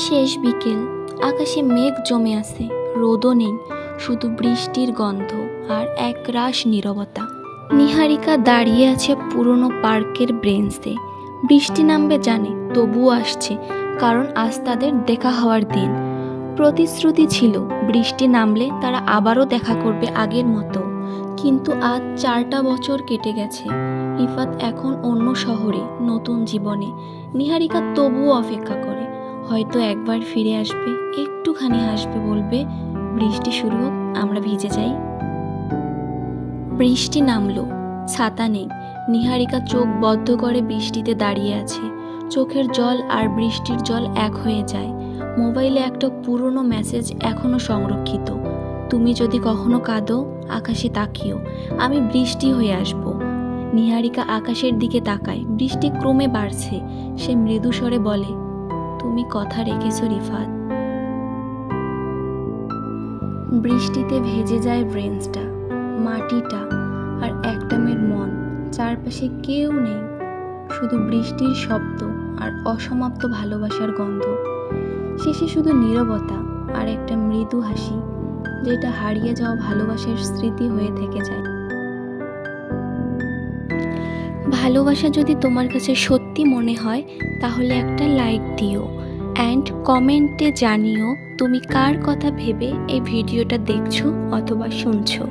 শেষ বিকেল, আকাশে মেঘ জমে আছে, রোদও নেই, শুধু বৃষ্টির গন্ধ আর একরাশ নীরবতা। নিহারিকা দাঁড়িয়ে আছে পুরনো পার্কের ব্রেঞ্চে। বৃষ্টি নামবে জানে, তবুও আসছে, কারণ আজ তাদের দেখা হওয়ার দিন। প্রতিশ্রুতি ছিল বৃষ্টি নামলে তারা আবারও দেখা করবে আগের মতো। কিন্তু আজ 4টা বছর কেটে গেছে। রিফাত এখন অন্য শহরে, নতুন জীবনে। নিহারিকা তবুও অপেক্ষা করে, হয়তো একবার ফিরে আসবে, একটুখানি হাসবে, বলবে বৃষ্টি শুরু হোক, আমরা ভিজে যাই। বৃষ্টি নামলো, ছাতা নেই। নিহারিকা চোখ বদ্ধ করে বৃষ্টিতে দাঁড়িয়ে আছে। চোখের জল আর বৃষ্টির জল এক হয়ে যায়। মোবাইলে একটা পুরনো মেসেজ এখনো সংরক্ষিত। তুমি যদি কখনো কাঁদো, আকাশে তাকিও, আমি বৃষ্টি হয়ে আসব। নিহারিকা আকাশের দিকে তাকায়, বৃষ্টি ক্রমে বাড়ছে। সে মৃদু স্বরে বলে, তুমি কথা রেখেছো রিফাত। বৃষ্টিতে ভেজে যায় ব্রেঞ্চটা, মাটিটা, আর একটা মেয়ের মন। চারপাশে কেউ নেই, শুধু বৃষ্টির শব্দ আর অসমাপ্ত ভালোবাসার গন্ধ। শেষে শুধু নীরবতা আর একটা মৃদু হাসি, যেটা হারিয়ে যাওয়া ভালোবাসার স্মৃতি হয়ে থেকে যায়। ভালোবাসা যদি তোমার কাছে সত্যি মনে হয়, তাহলে একটা লাইক দিও অ্যান্ড কমেন্টে জানিও তুমি কার কথা ভেবে এই ভিডিওটা দেখছো অথবা শুনছো।